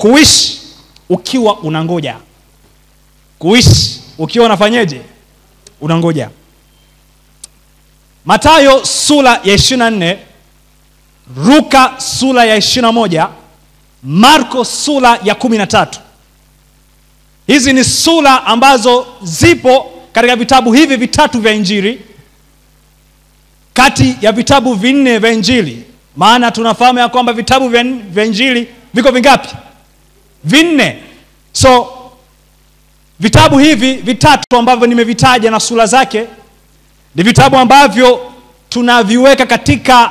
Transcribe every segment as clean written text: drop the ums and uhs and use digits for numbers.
kuishi ukiwa unangoja. Kuishi ukiwa unafanyeje? Unangoja. Mathayo sura ya 24, Luka sura ya 21, Marko sura ya 13. Hizi ni sura ambazo zipo katika vitabu hivi vitatu vya Injili, kati ya vitabu 4 vya Injili. Maana tunafahamu ya kwamba vitabu vya Injili viko vingapi? 4. So vitabu hivi vitatu ambavyo nimevitaja na sura zake ni vitabu ambavyo tunaviweka katika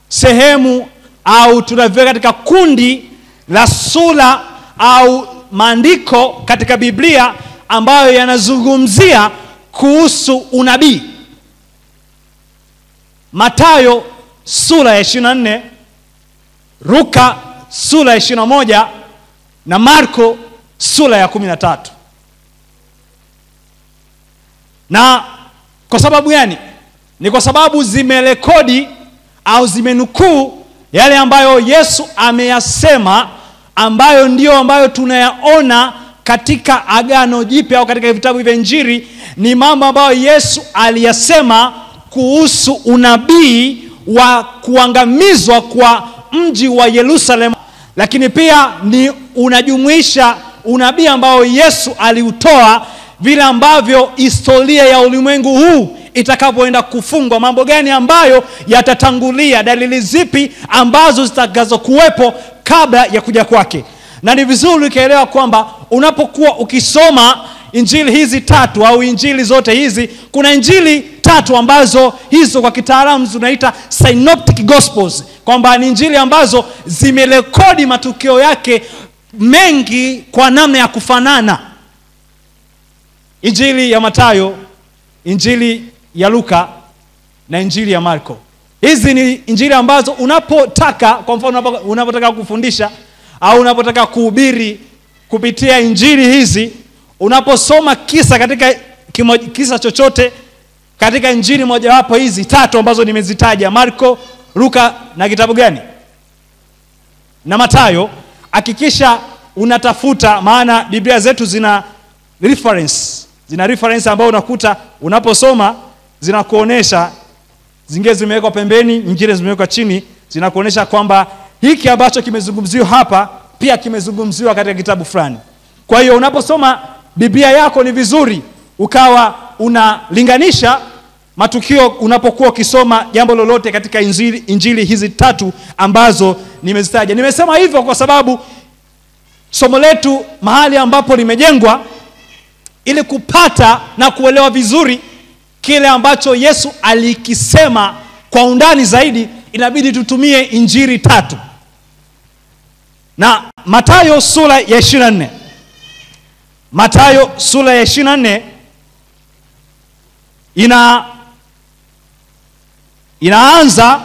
sehemu au tunaviweka katika kundi la sura au maandiko katika Biblia ambayo yanazungumzia kuhusu unabii. Mathayo sura ya 24, Luka sura ya 21 na Marko sura ya 13. Na kwa sababu gani? Ni kwa sababu zimerekodi au zimenukuu yale ambayo Yesu ameyasema, ambayo ndio ambayo tunayaona katika Agano Jipya au katika vitabu vya Injili. Ni mambo ambayo Yesu aliyasema kuhusu unabii wa kuangamizwa kwa mji wa Yerusalemu, lakini pia ni unajumuisha unabii ambao Yesu aliutoa vile ambavyo historia ya ulimwengu huu itakapoenda kufungwa, mambo gani ambayo yatatangulia, dalili zipi ambazo zitakazokuwepo kabla ya kuja kwake. Na ni vizuri ukaelewa kwamba unapokuwa ukisoma injili hizi tatu au injili zote hizi, kuna injili tatu ambazo hizo kwa kitaalamu tunaita synoptic gospels, kwamba ni injili ambazo zimerekodi matukio yake mengi kwa namna ya kufanana. Injili ya Mathayo, injili ya Luka na injili ya Marko. Hizi ni injili ambazo unapotaka, kwa mfano unapotaka kufundisha au unapotaka kuhubiri kupitia injili hizi, unaposoma kisa katika kisa chochote katika injili mojawapo hizi tatu ambazo nimezitaja, Marko, Luka na kitabu gani? Na Mathayo, hakikisha unatafuta, maana Biblia zetu zina reference ambao unakuta unaposoma zinakuonesha, zingine zimewekwa pembeni, nyingine zimewekwa chini, zinakuonesha kwamba hiki ambacho kimezungumziwa hapa pia kimezungumziwa katika kitabu fulani. Kwa hiyo unaposoma Biblia yako ni vizuri ukawa unalinganisha matukio unapokuwa ukisoma jambo lolote katika injili hizi tatu ambazo nimezitaja. Nimesema hivyo kwa sababu somo letu mahali ambapo limejengwa ili kupata na kuelewa vizuri kile ambacho Yesu alikisema kwa undani zaidi, inabidi tutumie injili tatu. Na Mathayo sura ya 24, Mathayo sura ya 24 inaanza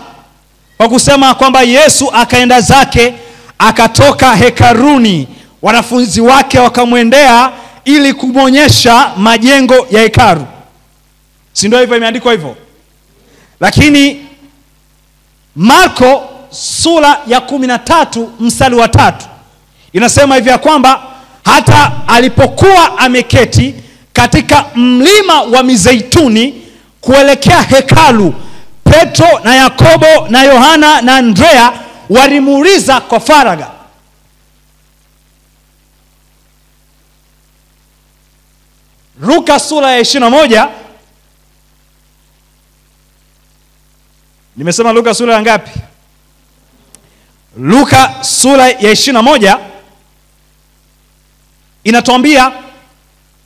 kwa kusema kwamba Yesu akaenda zake, akatoka hekaluni, wanafunzi wake wakamwendea ili kumwonyesha majengo ya hekalu. Si ndio hivyo imeandikwa hivyo? Lakini Marko sura ya 13 mstari wa 3 inasema hivi ya kwamba hata alipokuwa ameketi katika mlima wa Mizeituni kuelekea hekalu, Petro na Yakobo na Yohana na Andrea walimuuliza kwa faragha. Luka sura ya 21, nimesema Luka sura ya ngapi? Luka sura ya 21 inatuambia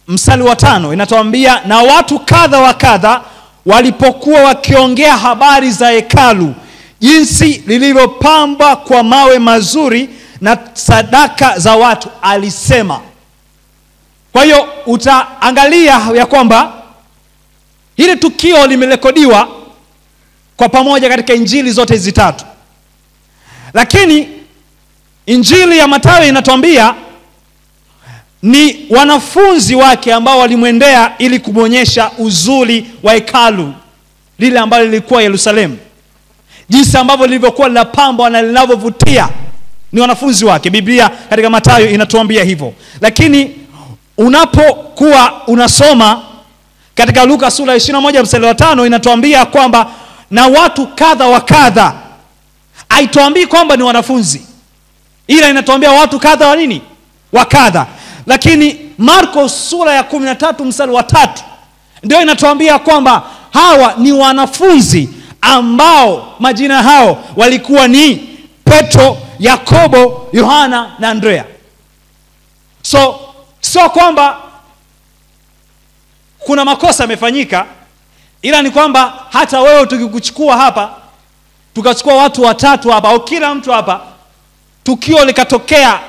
mstari wa 5, inatuambia na watu kadha wa kadha walipokuwa wakiongea habari za hekalu, jinsi lilivyopambwa kwa mawe mazuri na sadaka za watu, alisema. Kwa hiyo utaangalia ya kwamba hili tukio limerekodiwa kwa pamoja katika injili zote hizi tatu. Lakini injili ya Mathayo inatuambia ni wanafunzi wake ambao walimwendea ili kumwonyesha uzuri wa hekalu lile ambalo lilikuwa Yerusalemu, jinsi ambavyo lilivyokuwa linapambwa na linavyovutia. ni wanafunzi wake. Biblia katika Mathayo inatuambia hivyo. Lakini unapokuwa unasoma katika Luka sura 21 mstari wa 5 inatuambia kwamba na watu kadha wa kadha. Haituambii kwamba ni wanafunzi, ila inatuambia watu kadha wa nini? Wa kadha. Lakini Marko sura ya 13 mstari wa 3 ndio inatuambia kwamba hawa ni wanafunzi ambao majina hao walikuwa ni Petro, Yakobo, Yohana na Andrea. So kwamba kuna makosa yamefanyika, ila ni kwamba hata wewe tukikuchukua hapa, tukachukua watu watatu hapa au kila mtu hapa, tukio likatokea,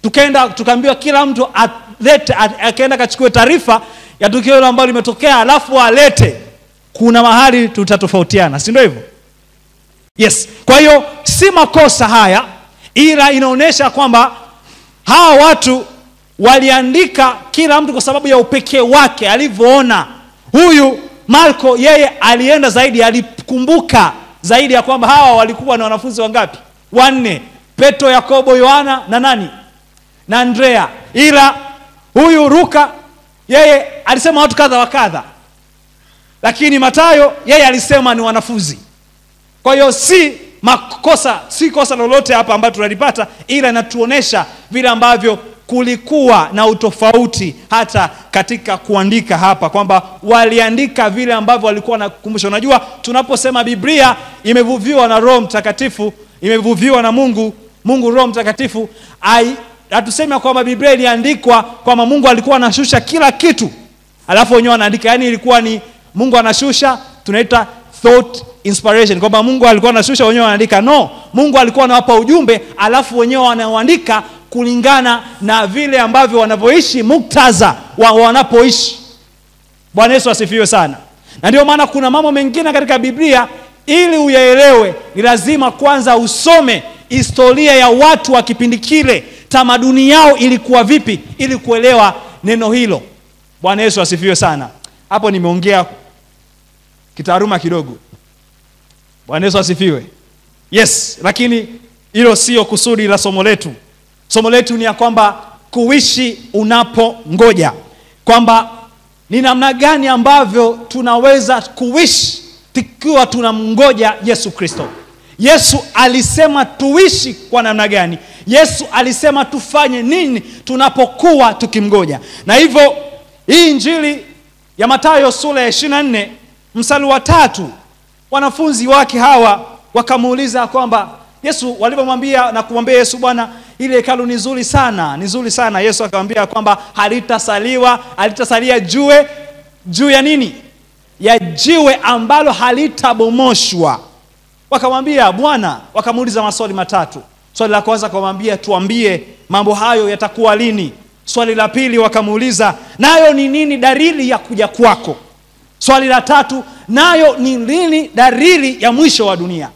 tukaenda tukaambiwa kila mtu akaenda kachukue taarifa ya tukio hilo ambalo limetokea alafu alete, kuna mahali tutatofautiana, si ndio hivyo? Yes. Kwa hiyo si makosa haya, ila inaonesha kwamba hawa watu waliandika kila mtu kwa sababu ya upekee wake alivyoona. Huyu Marko yeye alienda zaidi, alikumbuka zaidi ya kwamba hawa walikuwa na wanafunzi wangapi? 4. Petro, Yakobo, Yohana na nani? Na Andrea. Ila huyu Luka yeye alisema watu kadha wa kadha. Lakini Mathayo yeye alisema ni wanafunzi. Kwa hiyo si makosa, si kosa lolote hapa ambalo tunalipata, ila inatuonesha vile ambavyo kulikuwa na utofauti hata katika kuandika hapa, kwamba waliandika vile ambavyo walikuwa nakumbusha. Unajua tunaposema Biblia imevuviwa na Roho Mtakatifu, imevuviwa na Mungu Roho Mtakatifu, hatusemi kwamba Biblia iliandikwa kwamba Mungu alikuwa anashusha kila kitu alafu wenyewe anaandika. Yani ilikuwa ni Mungu anashusha, tunaita thought inspiration, kwamba Mungu alikuwa anashusha wenyewe anaandika. No, Mungu alikuwa anawapa ujumbe alafu wenyewe wanaandika kulingana na vile ambavyo wanavyoishi, muktadha wanapoishi. Bwana Yesu asifiwe sana. Na ndio maana kuna mambo mengine katika Biblia ili uyaelewe ni lazima kwanza usome historia ya watu wa kipindi kile, tamaduni yao ilikuwa vipi, ili kuelewa neno hilo. Bwana Yesu asifiwe sana. Hapo nimeongea kitaaluma kidogo. Bwana Yesu asifiwe. Yes, lakini hilo sio kusudi la somo letu. Somo letu ni ya kwamba kuishi unapongoja, kwamba ni namna gani ambavyo tunaweza kuishi tukiwa tunamngoja Yesu Kristo. Yesu alisema tuishi kwa namna gani? Yesu alisema tufanye nini tunapokuwa tukimngoja? Na hivyo hii Injili ya Mathayo sura ya 24 mstari wa 3, wanafunzi wake hawa wakamuuliza kwamba Yesu, walipomwambia na kumwambia Yesu, Bwana, ile hekalu ni nzuri sana, ni nzuri sana. Yesu akamwambia kwamba halitasalia juu ya nini? Ya jiwe ambalo halitabomoshwa. Wakamwambia Bwana, wakamuuliza maswali matatu. Swali la kwanza akamwambia, tuambie mambo hayo yatakuwa lini? Swali la pili wakamuuliza, nayo ni nini dalili ya kuja kwako? Swali la tatu, nayo ni lini dalili ya mwisho wa dunia?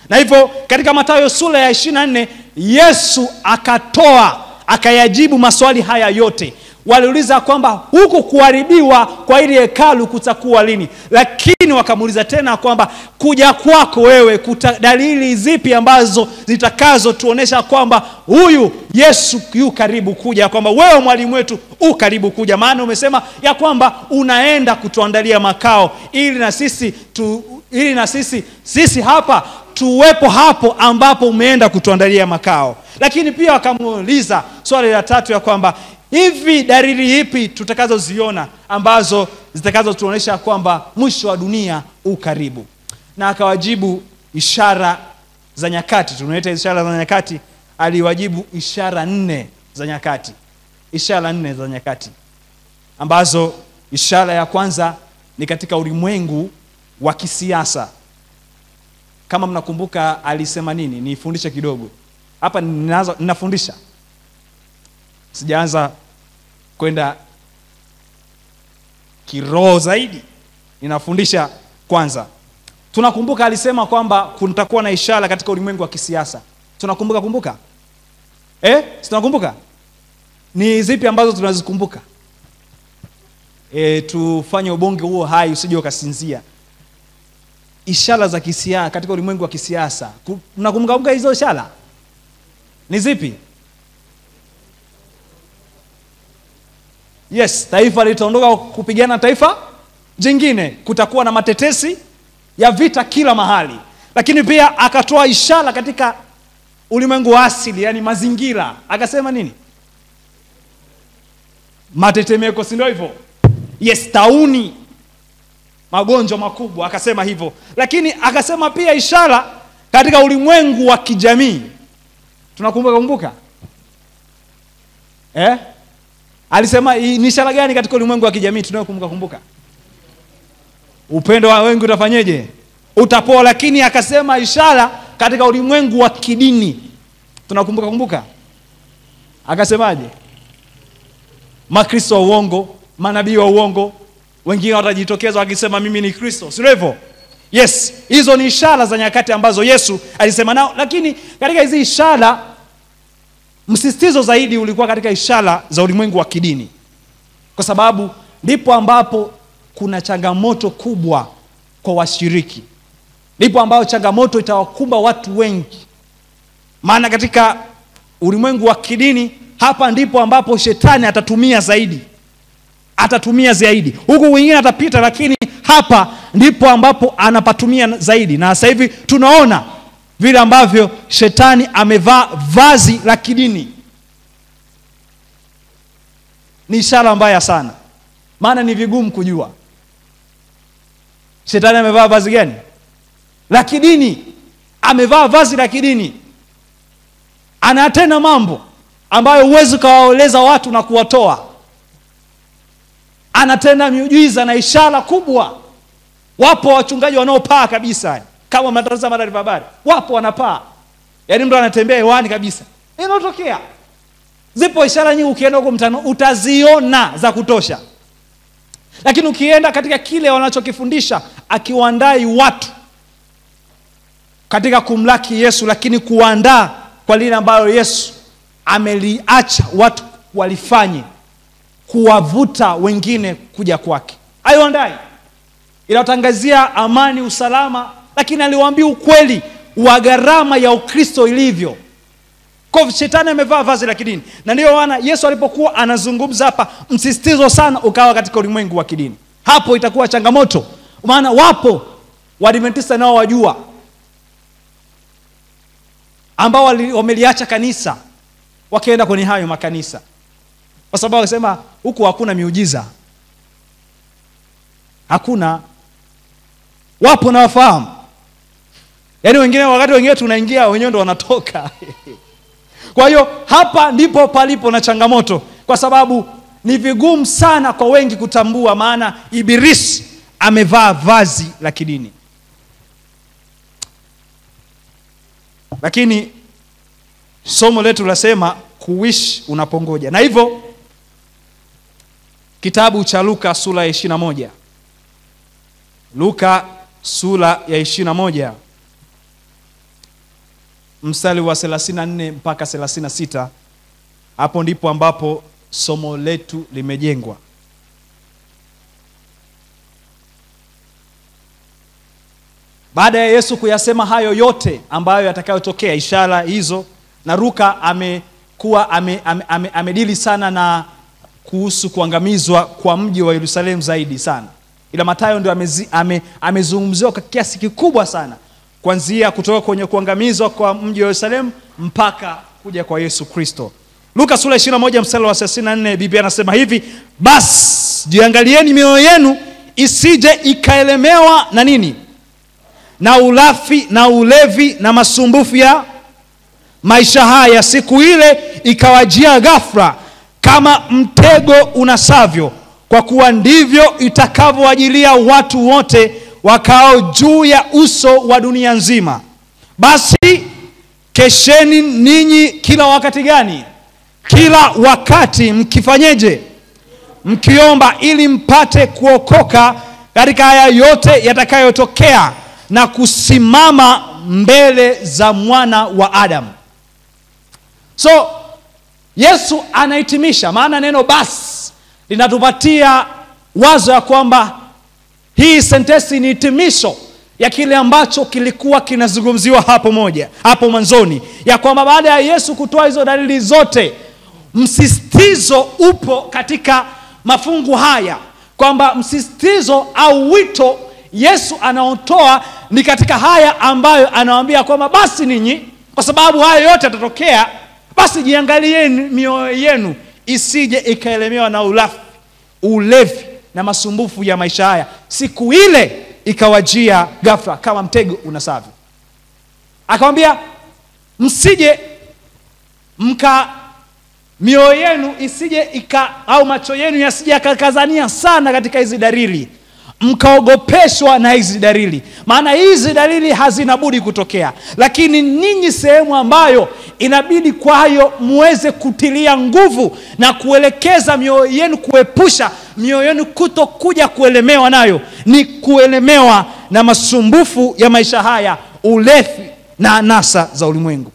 Na hivyo katika Mathayo sura ya 24 Yesu akayajibu maswali haya yote. Waliuliza kwamba huku kuharibiwa kwa ile hekalu kutakuwa lini? Lakini wakamuuliza tena kwamba kuja kwako wewe, dalili zipi ambazo zitakazo tuonesha kwamba huyu Yesu yu karibu kuja, kwamba wewe mwalimu wetu u karibu kuja, maana umesema ya kwamba unaenda kutuandalia makao ili na sisi hapa tuwepo hapo ambapo umeenda kutuandalia makao. Lakini pia wakamuuliza swali la tatu ya kwamba hivi dalili ipi tutakazoziona ambazo zitakazotuonesha kwamba mwisho wa dunia u karibu? Na akawajibu ishara za nyakati. Tunaita ishara za nyakati. Aliwajibu ishara 4 za nyakati. Ishara 4 za nyakati ambazo ishara ya kwanza ni katika ulimwengu wa kisiasa. Kama mnakumbuka alisema nini? Nifundishe kidogo. Hapa ninafundisha. Sijaanza kwenda kiroho zaidi. Ninafundisha kwanza. Tunakumbuka alisema kwamba kutakuwa na ishara katika ulimwengu wa kisiasa. Tunakumbuka? Tunakumbuka? Ni zipi ambazo tunazikumbuka? Tufanye ubonge huo hai usije ukasinzia. Ishara za kisiasa katika ulimwengu wa kisiasa. Mnakumbuka hizo ishara? Ni zipi? Yes, taifa litaondoka kupigana taifa jingine. Kutakuwa na matetesi ya vita kila mahali. Lakini pia akatoa ishara katika ulimwengu wa asili, yani mazingira. Akasema nini? Matetemeko, si ndio hivyo? Yes, tauni, magonjwa makubwa, akasema hivyo. Lakini akasema pia ishara katika ulimwengu wa kijamii. Tunakumbuka? Alisema ni ishara gani katika ulimwengu wa kijamii tunayokumbuka? Upendo wa wengi utafanyeje? Utapoa. Lakini akasema ishara katika ulimwengu wa kidini. Tunakumbuka? Akasemaje? Makristo wa uongo, manabii wa uongo, wengine watajitokeza wakisema mimi ni Kristo. Sio hivyo? Yes, hizo ni ishara za nyakati ambazo Yesu alisema nao. Lakini katika hizi ishara, msisitizo zaidi ulikuwa katika ishara za ulimwengu wa kidini. Kwa sababu ndipo ambapo kuna changamoto kubwa kwa washiriki. Ndipo ambapo changamoto itawakumba watu wengi. Maana katika ulimwengu wa kidini, hapa ndipo ambapo shetani atatumia zaidi. Huku wengine atapita, lakini hapa ndipo ambapo anapatumia zaidi. Na sasa hivi tunaona vile ambavyo shetani amevaa vazi la kidini. Ni ishara mbaya sana. Maana ni vigumu kujua shetani amevaa vazi gani la kidini. Amevaa vazi la kidini. Anatenda mambo ambayo huwezi kawaeleza watu na kuwatoa. Anatenda miujiza na ishara kubwa. Wapo wachungaji wanaopaa kabisa, kama mnatazama taarifa habari. Wapo wanapaa, yaani mtu anatembea hewani kabisa. Inatokea. Zipo ishara nyingi, ukienda huko mtano utaziona za kutosha. Lakini ukienda katika kile wanachokifundisha, akiwaandai watu katika kumlaki Yesu, lakini kuandaa kwa lile ambalo Yesu ameliacha watu walifanye, kuwavuta wengine kuja kwake. Haiwaandai, inatangazia amani, usalama, lakini aliwaambia ukweli wa gharama ya Ukristo ilivyo. Kwa shetani amevaa vazi la kidini. Na ndio maana Yesu alipokuwa anazungumza hapa, msisitizo sana ukawa katika ulimwengu wa kidini. Hapo itakuwa changamoto. Maana wapo Waadventista nao wajua, ambao wameliacha kanisa wakaenda kwenye hayo makanisa. Kwa sababu wakasema huku hakuna miujiza. Hakuna. Wapo na wafahamu. Yaani wengine, wakati wengine tunaingia, wenyewe ndo wanatoka. Kwa hiyo hapa ndipo palipo na changamoto, kwa sababu ni vigumu sana kwa wengi kutambua, maana Ibilisi amevaa vazi la kidini. Lakini somo letu lasema kuishi unapongoja. Na hivyo kitabu cha Luka sura ya 21. Luka sura ya 21 mstari wa 34 mpaka 36. Hapo ndipo ambapo somo letu limejengwa. Baada ya Yesu kuyasema hayo yote ambayo yatakayotokea, ishara hizo, na Luka amekuwa amedili sana na kuhusu kuangamizwa kwa mji wa Yerusalemu zaidi sana. Ila Mathayo ndio amezungumziwa kwa kiasi kikubwa sana, kuanzia kutoka kwenye kuangamizwa kwa mji wa Yerusalemu mpaka kuja kwa Yesu Kristo. Luka sura 21 mstari wa 34, Biblia inasema hivi: basi jiangalieni mioyo yenu isije ikaelemewa na nini? Na ulafi na ulevi na masumbufu ya maisha haya, siku ile ikawajia ghafla kama mtego unasavyo, kwa kuwa ndivyo itakavyowajilia watu wote wakao juu ya uso wa dunia nzima. Basi kesheni ninyi kila wakati gani? Kila wakati mkifanyeje? Mkiomba, ili mpate kuokoka katika haya yote yatakayotokea na kusimama mbele za mwana wa Adamu. So Yesu anahitimisha, maana neno basi linatupatia wazo ya kwamba hii sentensi ni hitimisho ya kile ambacho kilikuwa kinazungumziwa hapo mwanzoni, ya kwamba baada ya Yesu kutoa hizo dalili zote, msisitizo upo katika mafungu haya, kwamba msisitizo au wito Yesu anaotoa ni katika haya ambayo anawaambia kwamba basi ninyi, kwa sababu haya yote yatatokea, basi jiangalieni mioyo yenu isije ikaelemewa na ulevi na masumbufu ya maisha haya, siku ile ikawajia ghafla kama mtego unasavyo. Akamwambia msije mioyo yenu isije au macho yenu yasije yakakazania sana katika hizi dalili, mkaogopeshwa na hizi dalili, maana hizi dalili hazina budi kutokea, lakini ninyi sehemu ambayo inabidi kwa hiyo muweze kutilia nguvu na kuelekeza mioyo yenu, kuepusha mioyo yenu kutokuja kuelemewa nayo, ni kuelemewa na masumbufu ya maisha haya, ulevi na anasa za ulimwengu.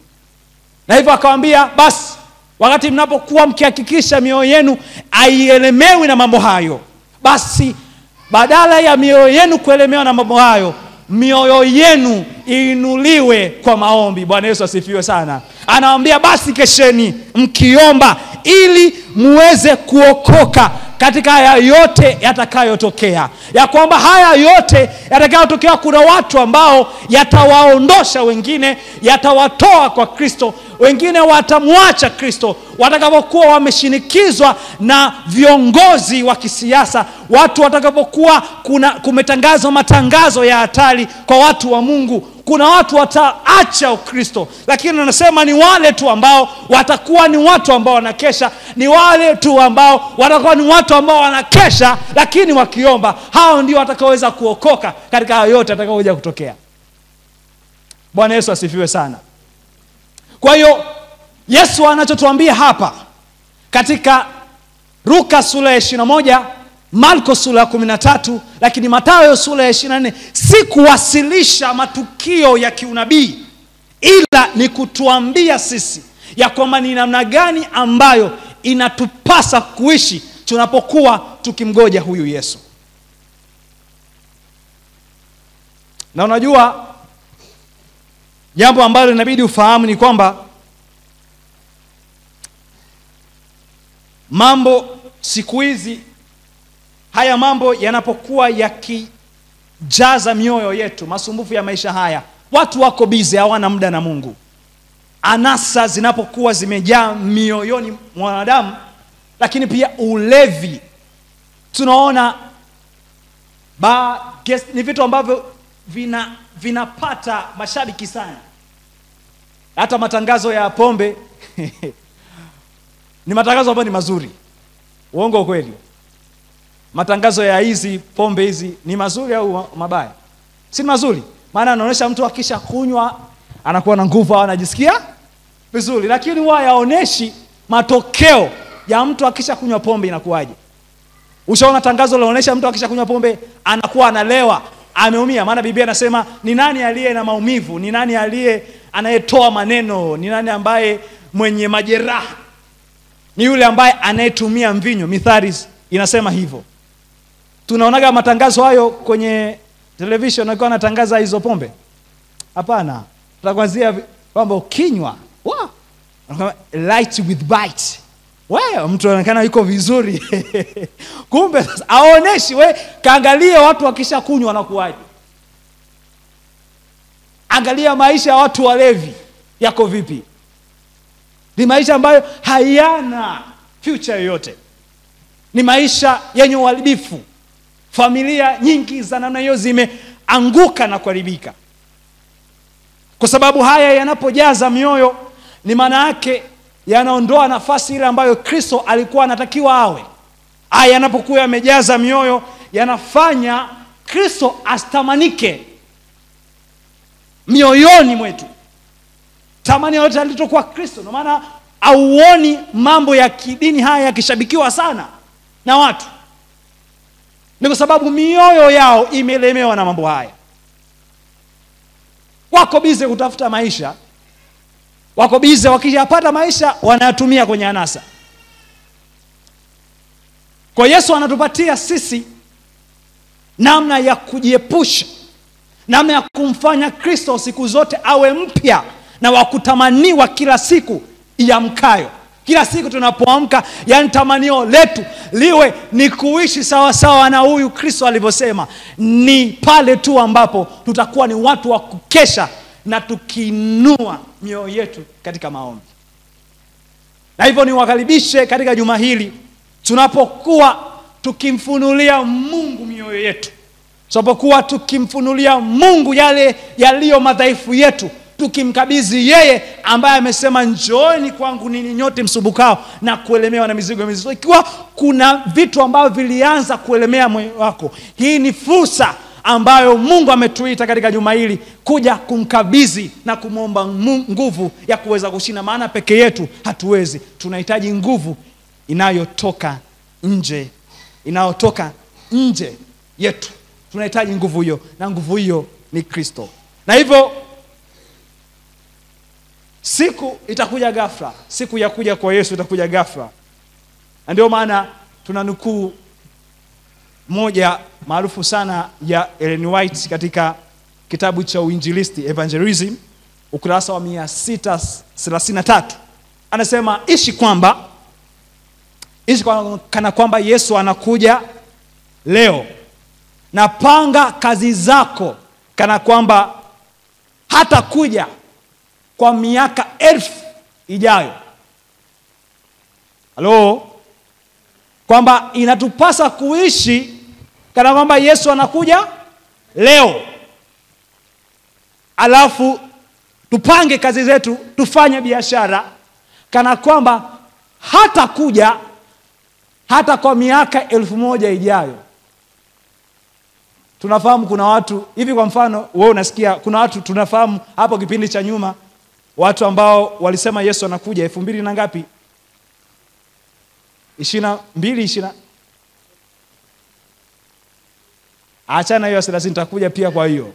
Na hivyo akawaambia basi wakati mnapokuwa mkihakikisha mioyo yenu haielemewi na mambo hayo, basi badala ya mioyo yenu kuelemewa na mambo hayo, mioyo yenu iinuliwe kwa maombi. Bwana Yesu asifiwe sana. Anawaambia basi kesheni mkiomba ili muweze kuokoka katika haya yote yatakayotokea. Ya kwamba haya yote yatakayotokea, kuna watu ambao yatawaondosha wengine, yatawatoa kwa Kristo, wengine watamwacha Kristo watakapokuwa wameshinikizwa na viongozi wa kisiasa, watu watakapokuwa kumetangazwa matangazo ya hatari kwa watu wa Mungu. Kuna watu wataacha Ukristo, lakini anasema ni wale tu ambao watakuwa ni watu ambao wanakesha, ni wale tu ambao watakuwa ni watu ambao wanakesha lakini wakiomba, hao ndio watakaoweza kuokoka katika hayo yote atakayokuja kutokea. Bwana Yesu asifiwe sana. Kwa hiyo Yesu anachotuambia hapa katika Luka sura ya 21, Marko sura ya 13, lakini Mathayo sura ya 24, si kuwasilisha matukio ya kiunabii, ila ni kutuambia sisi ya kwamba ni namna gani ambayo inatupasa kuishi tunapokuwa tukimgoja huyu Yesu. Na unajua jambo ambalo inabidi ufahamu ni kwamba mambo siku hizi, haya mambo yanapokuwa yakijaza mioyo yetu, masumbufu ya maisha haya, watu wako busy, hawana muda na Mungu. Anasa zinapokuwa zimejaa mioyoni mwa wanadamu, lakini pia ulevi, tunaona ni vitu ambavyo vinapata mashabiki sana. Hata matangazo ya pombe ni matangazo ambayo ni mazuri. Uongo kweli? Matangazo ya hizi pombe hizi ni mazuri au mabaya? Si mazuri. Maana anaonyesha mtu akisha kunywa anakuwa na nguvu au anajisikia vizuri, lakini wao yaoneshi matokeo ya mtu akisha kunywa pombe inakuwaje. Ushaona tangazo laonesha mtu akisha kunywa pombe anakuwa analewa, ameumia? Maana Biblia inasema ni nani aliye na maumivu, ni nani anayetoa maneno, ni nani ambaye mwenye majeraha? Ni yule ambaye anayetumia mvinyo. Mithali inasema hivyo. Tunaonaga matangazo hayo kwenye television wakiwa wanatangaza hizo pombe? Hapana. Tutakwazia kwamba ukinywa, light with bite, wewe mtu anaonekana yuko vizuri. Kumbe aoneshi, wewe kaangalie watu wakisha kunywa wanakuaje. Angalia maisha ya watu walevi yako vipi. Ni maisha ambayo hayana future yoyote. Ni maisha yenye uharibifu. Familia nyingi za namna hiyo zimeanguka na kuharibika. Kwa sababu haya yanapojaza mioyo, ni maana yake yanaondoa nafasi ile ambayo Kristo alikuwa anatakiwa awe. Haya yanapokuwa yamejaza mioyo, yanafanya Kristo astamanike mioyoni mwetu. Tamani yote alitokuwa Kristo. Ndio maana auoni mambo ya kidini haya yakishabikiwa sana na watu. Ni kwa sababu mioyo yao imelemewa na mambo haya. Wako bize kutafuta maisha. Wako bize wakijapata maisha wanayatumia kwenye anasa. Kwa Yesu anatupatia sisi namna ya kujiepusha namna ya kumfanya Kristo siku zote awe mpya na wakutamaniwa kila siku iamkayo. Kila siku tunapoamka, yani tamanio letu liwe ni kuishi sawa sawa na huyu Kristo alivyosema. Ni pale tu ambapo tutakuwa ni watu wa kukesha na tukiinua mioyo yetu katika maombi. Na hivyo niwakaribishe katika juma hili tunapokuwa tukimfunulia Mungu mioyo yetu. Tunapokuwa tukimfunulia Mungu yale yaliyo madhaifu yetu, tukimkabidhi yeye ambaye amesema njooni kwangu ninyi nyote msumbukao na kuelemewa na mizigo mizito. Ikiwa kuna vitu ambavyo vilianza kuelemea moyo wako, hii ni fursa ambayo Mungu ametuita katika juma hili kuja kumkabidhi na kumwomba nguvu ya kuweza kushinda, maana peke yetu hatuwezi. Tunahitaji nguvu inayotoka nje yetu. Tunahitaji nguvu hiyo, na nguvu hiyo ni Kristo. Na hivyo siku itakuja ghafla, siku ya kuja kwa Yesu itakuja ghafla. Na ndio maana tunanukuu moja maarufu sana ya Ellen White katika kitabu cha Uinjilisti Evangelism, ukurasa wa 633. Anasema ishi kana kwamba Yesu anakuja leo, na panga kazi zako kana kwamba hata kuja kwa miaka 1000 ijayo. Halo, kwamba inatupasa kuishi kana kwamba Yesu anakuja leo, alafu tupange kazi zetu, tufanye biashara kana kwamba hata kuja hata kwa miaka 1000 ijayo. Tunafahamu kuna watu hivi, kwa mfano wewe unasikia kuna watu tunafahamu hapo kipindi cha nyuma, watu ambao walisema Yesu anakuja 2000 na ngapi? 22 achana hiyo 30 nitakuja pia. Kwa hiyo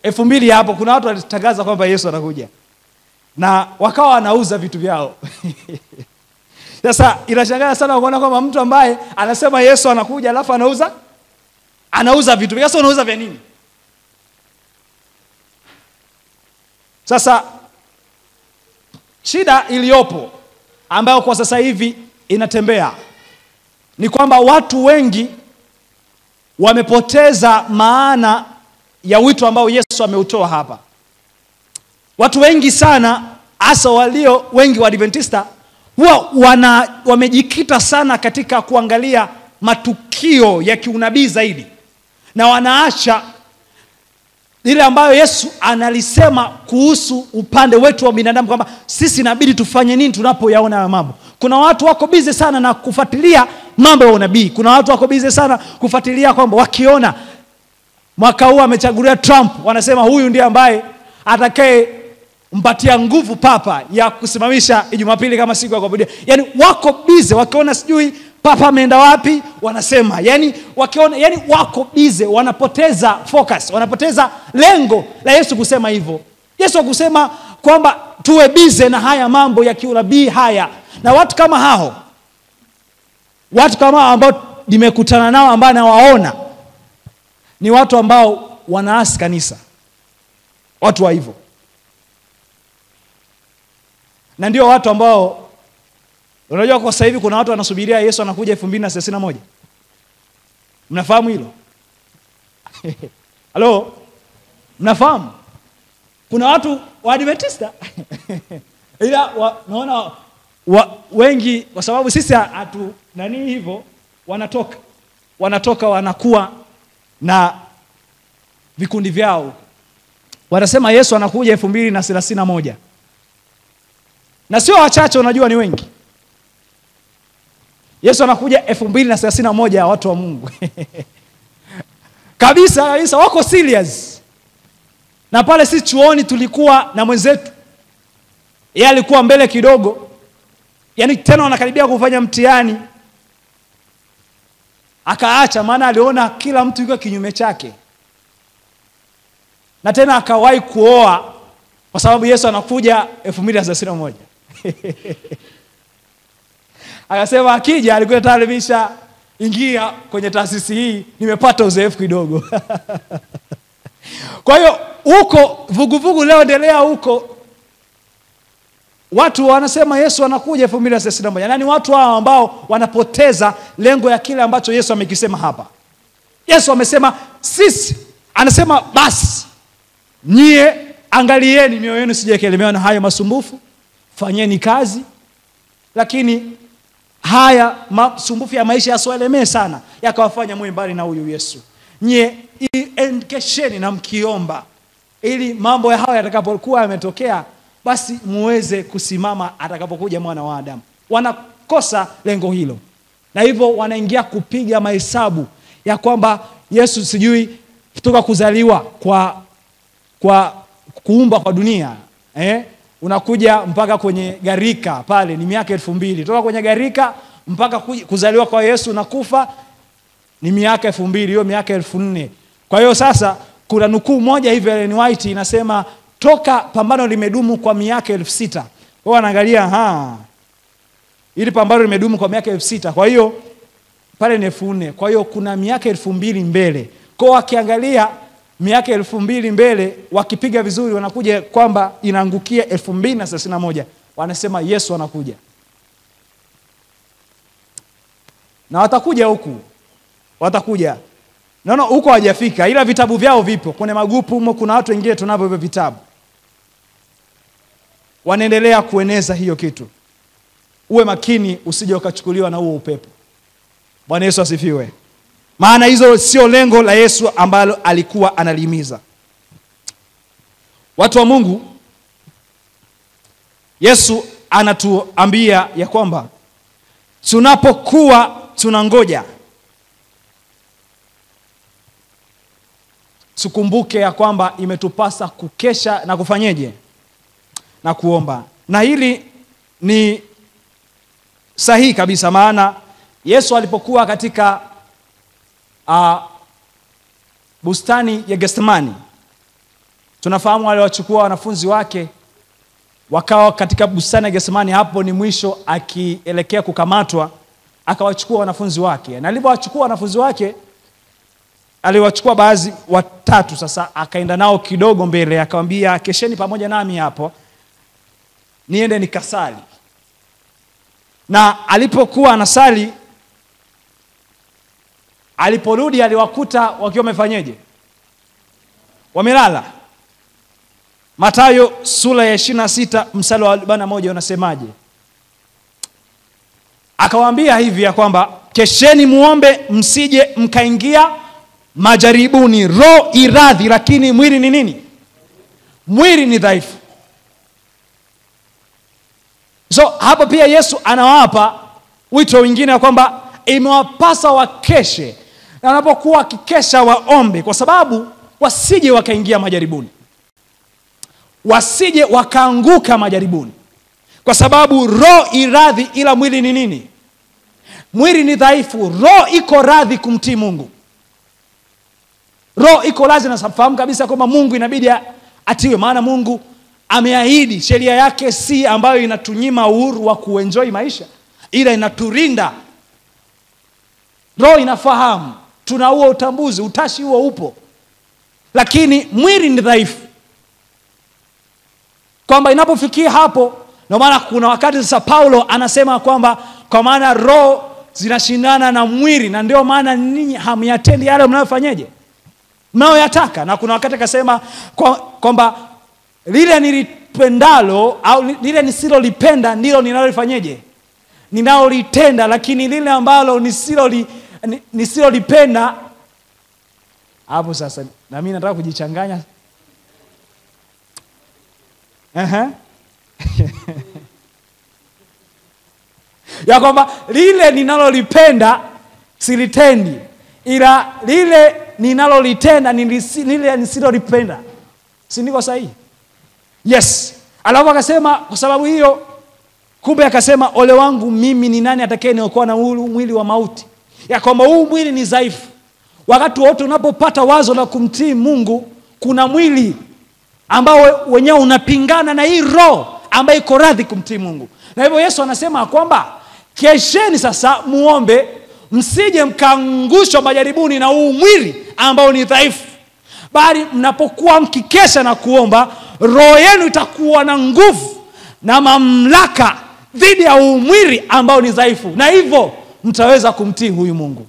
2000 hapo kuna watu walitangaza kwamba Yesu anakuja na wakawa wanauza vitu vyao. Sasa inashangaza sana kuona kwamba mtu ambaye anasema Yesu anakuja alafu anauza vitu. Sasa unauza vya nini? Sasa shida iliyopo ambayo kwa sasa hivi inatembea ni kwamba watu wengi wamepoteza maana ya wito ambao Yesu ameutoa hapa. Watu wengi sana, hasa walio wengi wa Adventista, huwa wamejikita sana katika kuangalia matukio ya kiunabii zaidi, na wanaacha ile ambayo Yesu analisema kuhusu upande wetu wa binadamu, kwamba sisi inabidi tufanye nini tunapoyaona haya mambo. Kuna watu wako busy sana na kufuatilia mambo ya unabii. Kuna watu wako busy sana kufuatilia kwamba wakiona mwaka huu amechaguliwa Trump, wanasema huyu ndiye ambaye atakaye mpatia nguvu papa ya kusimamisha Jumapili kama siku ya kuabudia. Yani wako busy, wakiona sijui papa ameenda wapi wanasema, yani wakiona, yani wako busy, wanapoteza focus, wanapoteza lengo la Yesu kusema hivyo. Yesu kusema kwamba tuwe busy na haya mambo ya kiunabii haya. Na watu kama hao ambao nimekutana nao, ambao nawaona ni watu ambao wanaasi kanisa, watu wa hivyo. Na ndio watu ambao unajua kwa sasa hivi kuna watu wanasubiria Yesu anakuja 2031. Mnafahamu hilo? Halo? Mnafahamu? Kuna watu wa Adventista ila naona wengi, kwa sababu sisi hatu nani hivyo, wanatoka wanakuwa na vikundi vyao, wanasema Yesu anakuja 2031. Na sio wachache, unajua ni wengi. Yesu anakuja 2031, watu wa Mungu. kabisa wako serious. Na pale si chuoni tulikuwa na mwenzetu, yeye alikuwa mbele kidogo, yani tena wanakaribia kufanya mtihani, akaacha, maana aliona kila mtu yuko kinyume chake. Na tena akawahi kuoa kwa sababu Yesu anakuja 2031. Akasema akija alikuwa tayari ingia kwenye taasisi hii, nimepata uzoefu kidogo. Kwa hiyo huko vuguvugu leo endelea huko, watu wanasema Yesu anakuja 2031. Yaani watu hao ambao wanapoteza lengo ya kile ambacho Yesu amekisema hapa. Yesu amesema sisi, anasema basi nyie angalieni mioyo yenu sije kelemewa na hayo masumbufu, fanyeni kazi, lakini haya masumbufu ya maisha yasiwalemee sana yakawafanya mwe mbali na huyu Yesu. Nyie kesheni na mkiomba ili mambo ya haya yatakapokuwa yametokea basi muweze kusimama atakapokuja mwana wa Adamu. Wanakosa lengo hilo, na hivyo wanaingia kupiga mahesabu ya kwamba Yesu sijui kutoka kuzaliwa kwa kuumba kwa dunia, unakuja mpaka kwenye gharika pale ni miaka 2000. Toka kwenye gharika mpaka kuzaliwa kwa Yesu na kufa ni miaka 2000, hiyo miaka 4000. Kwa hiyo sasa kuna nukuu moja hivi Ellen White inasema toka pambano limedumu kwa miaka 6000. Wao wanaangalia ili pambano limedumu kwa miaka 6000. Kwa hiyo pale ni 4000. Kwa hiyo kuna miaka 2000 mbele. Kwa wakiangalia miaka 2000 mbele, wakipiga vizuri wanakuja kwamba inaangukia 2031. Wanasema Yesu anakuja. Na watakuja huku. Watakuja. Naona huko hawajafika, ila vitabu vyao vipo. Kuna magupu, kuna watu wengine tunavyo hivyo vitabu. Wanaendelea kueneza hiyo kitu. Uwe makini usije ukachukuliwa na huo upepo. Bwana Yesu asifiwe. Maana hizo sio lengo la Yesu ambalo alikuwa analihimiza. Watu wa Mungu, Yesu anatuambia ya kwamba tunapokuwa tunangoja, tukumbuke ya kwamba imetupasa kukesha na kufanyeje? Na kuomba. Na hili ni sahihi kabisa, maana Yesu alipokuwa katika bustani ya Getsemani, tunafahamu wale wachukua wanafunzi wake wakawa katika bustani ya Getsemani. Hapo ni mwisho akielekea kukamatwa, akawachukua wanafunzi wake. Na alipowachukua wanafunzi wake, aliwachukua baadhi watatu, sasa akaenda nao kidogo mbele, akamwambia kesheni pamoja nami hapo niende nikasali. Na alipokuwa anasali, aliporudi aliwakuta wakiwa wamefanyeje? Wamelala. Mathayo sura ya 26 mstari wa 41 unasemaje? Akawaambia hivi ya kwamba kesheni muombe msije mkaingia majaribuni. Roho iradhi lakini mwili ni nini? Mwili ni dhaifu. So hapo pia Yesu anawapa wito wengine ya kwamba imewapasa wakeshe, na wanapokuwa wakikesha waombe, kwa sababu wasije wakaingia majaribuni, wasije wakaanguka majaribuni, kwa sababu roho iradhi ila mwili ni nini? Mwili ni dhaifu. Roho iko radhi kumtii Mungu. Roho iko radhi na safahamu kabisa kwamba Mungu inabidi atiwe, maana Mungu ameahidi. Sheria yake si ambayo inatunyima uhuru wa kuenjoy maisha, ila inaturinda. Roho inafahamu, tuna huo utambuzi, utashi huo upo, lakini mwili ni dhaifu. Kwamba inapofikia hapo, ndio maana kuna wakati sasa Paulo anasema kwamba kwa maana roho zinashindana na mwili, na ndio maana ninyi hamyatendi yale mnayofanyaje? Mnayoyataka. Na kuna wakati akasema kwamba lile nilipendalo au lile nisilolipenda ndilo ninalofanyaje? Ninalolitenda, lakini lile ambalo nisilolipenda. Hapo sasa na mimi nataka kujichanganya. Ya kwamba lile ninalolipenda silitendi, ila lile ninalolitenda lile nisilolipenda. Si niko sahihi? Yes. Alafu akasema kwa sababu hiyo, kumbe akasema ole wangu mimi, ni nani atakayeniokoa na huu mwili wa mauti? Ya kwamba huu mwili ni dhaifu. Wakati wote unapopata wazo la kumtii Mungu, kuna mwili ambao wenyewe unapingana na hii roho ambayo iko radhi kumtii Mungu. Na hivyo Yesu anasema kwamba kesheni sasa muombe msije mkaangushwa majaribuni na huu mwili ambao ni dhaifu. bali mnapokuwa mkikesha na kuomba, roho yenu itakuwa na nguvu na mamlaka dhidi ya umwili ambao ni dhaifu, na hivyo mtaweza kumtii huyu Mungu.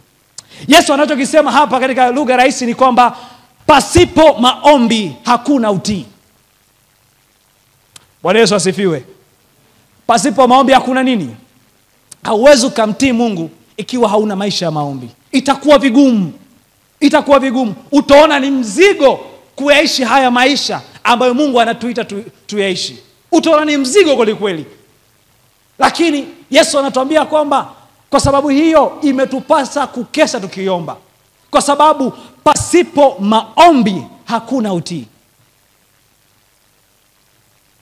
Yesu anachokisema hapa katika lugha rahisi ni kwamba pasipo maombi hakuna utii. Bwana Yesu asifiwe. Pasipo maombi hakuna nini? Hauwezi kumtii Mungu ikiwa hauna maisha ya maombi. Itakuwa vigumu. Itakuwa vigumu. Utaona ni mzigo kuyaishi haya maisha ambayo Mungu anatuita tuyaishi. Utaona ni mzigo kweli kweli. Lakini Yesu anatuambia kwamba kwa sababu hiyo imetupasa kukesha tukiomba. Kwa sababu pasipo maombi hakuna utii.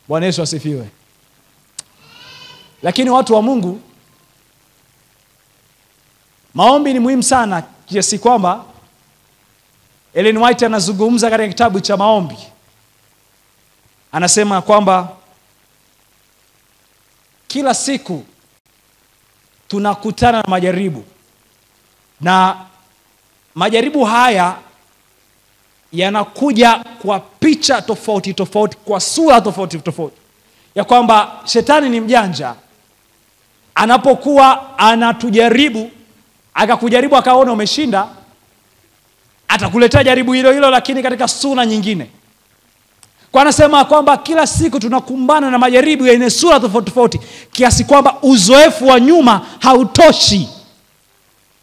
Bwana Yesu asifiwe. Lakini watu wa Mungu, maombi ni muhimu sana kiasi kwamba Ellen White anazungumza katika kitabu cha Maombi. Anasema kwamba kila siku tunakutana na majaribu, na majaribu haya yanakuja kwa picha tofauti tofauti, kwa sura tofauti tofauti, ya kwamba shetani ni mjanja. Anapokuwa anatujaribu, akakujaribu akaona umeshinda, atakuletea jaribu hilo hilo lakini katika sura nyingine. Kwa anasema kwamba kila siku tunakumbana na majaribu yenye sura tofauti tofauti, kiasi kwamba uzoefu wa nyuma hautoshi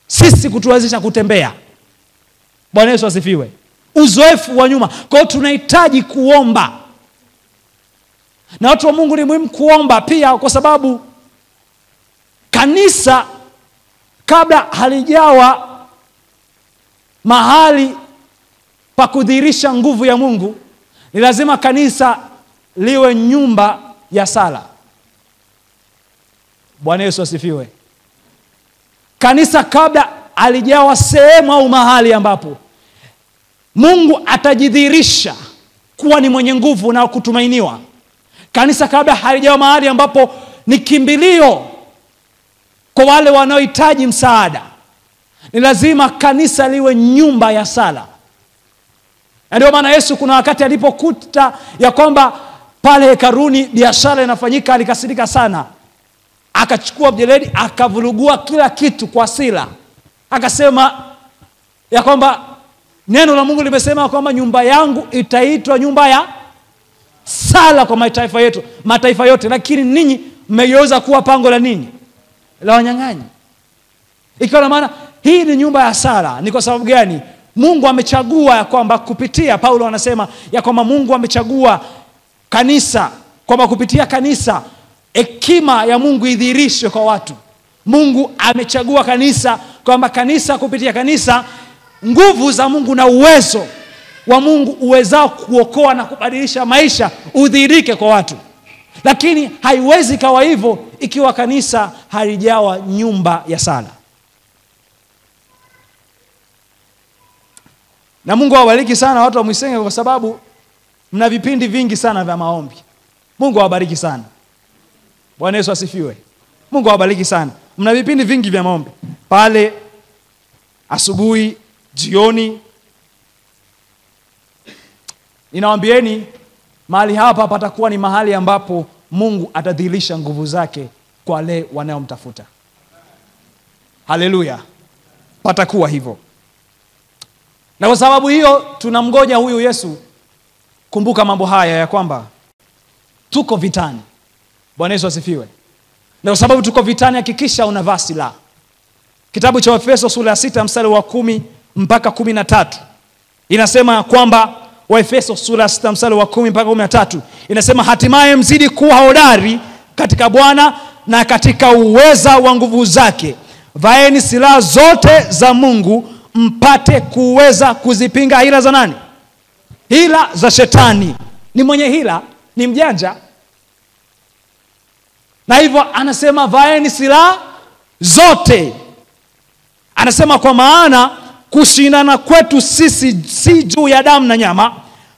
sisi kutuwezesha kutembea. Bwana Yesu asifiwe. Uzoefu wa nyuma. Kwa hiyo tunahitaji kuomba. Na watu wa Mungu ni muhimu kuomba pia, kwa sababu kanisa kabla halijawa mahali pa kudhihirisha nguvu ya Mungu, ni lazima kanisa liwe nyumba ya sala. Bwana Yesu asifiwe. Kanisa kabla halijawa sehemu au mahali ambapo Mungu atajidhihirisha kuwa ni mwenye nguvu na kutumainiwa, kanisa kabla halijawa mahali ambapo ni kimbilio kwa wale wanaohitaji msaada, ni lazima kanisa liwe nyumba ya sala. Ndio maana Yesu kuna wakati alipokuta ya kwamba pale hekaluni biashara inafanyika, alikasirika sana. Akachukua mjeledi, akavurugua kila kitu kwa hasira. Akasema ya kwamba neno la Mungu limesema kwamba nyumba yangu itaitwa nyumba ya sala kwa mataifa yote, lakini ninyi mmegeuza kuwa pango la nini? La wanyang'anyi. Ikiwa na maana hii ni nyumba ya sala. Ni kwa sababu gani? Mungu amechagua ya kwamba kupitia, Paulo anasema ya kwamba Mungu amechagua kanisa, kwamba kupitia kanisa hekima ya Mungu idhihirishwe kwa watu. Mungu amechagua kanisa, kwamba kanisa, kupitia kanisa nguvu za Mungu na uwezo wa Mungu uwezao kuokoa na kubadilisha maisha udhihirike kwa watu. Lakini haiwezi kawa hivyo ikiwa kanisa halijawa nyumba ya sala. Na Mungu awabariki sana watu wa Mwisenge, kwa sababu mna vipindi vingi sana vya maombi. Mungu awabariki sana. Bwana Yesu asifiwe. Mungu awabariki sana. Mna vipindi vingi vya maombi pale asubuhi, jioni. Ninawaambieni mahali hapa patakuwa ni mahali ambapo Mungu atadhihirisha nguvu zake kwa wale wanaomtafuta. Haleluya. Patakuwa hivyo. Na kwa sababu hiyo tunamngoja huyu Yesu. Kumbuka mambo haya ya kwamba tuko vitani. Bwana Yesu asifiwe. Na kwa sababu tuko vitani, hakikisha unavaa silaha. Kitabu cha Efeso sura ya 6 mstari wa 10 mpaka 13 inasema kwamba, Waefeso sura ya 6 mstari wa 10 mpaka 13 inasema, hatimaye mzidi kuwa hodari katika Bwana na katika uweza wa nguvu zake. Vaeni silaha zote za Mungu mpate kuweza kuzipinga hila za nani? Hila za shetani. Ni mwenye hila, ni mjanja. Na hivyo anasema vaeni silaha zote. Anasema kwa maana kushindana kwetu sisi si juu ya damu na nyama,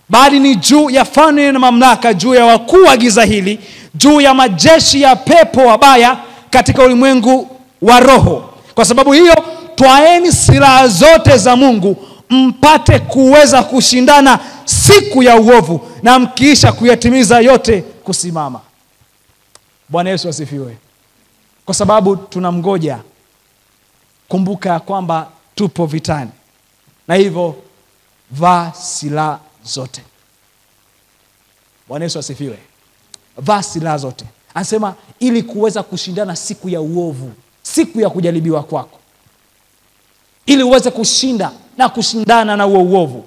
bali ni juu ya falme na mamlaka, juu ya wakuu wa giza hili, juu ya majeshi ya pepo wabaya katika ulimwengu wa roho. Kwa sababu hiyo twaeni silaha zote za Mungu mpate kuweza kushindana siku ya uovu, na mkiisha kuyatimiza yote kusimama. Bwana Yesu asifiwe. Kwa sababu tunamgoja, kumbuka ya kwamba tupo vitani, na hivyo vaa silaha zote. Bwana Yesu asifiwe. Vaa silaha zote. Anasema ili kuweza kushindana siku ya uovu, siku ya kujaribiwa kwako, ili uweze kushinda na kushindana na uovu,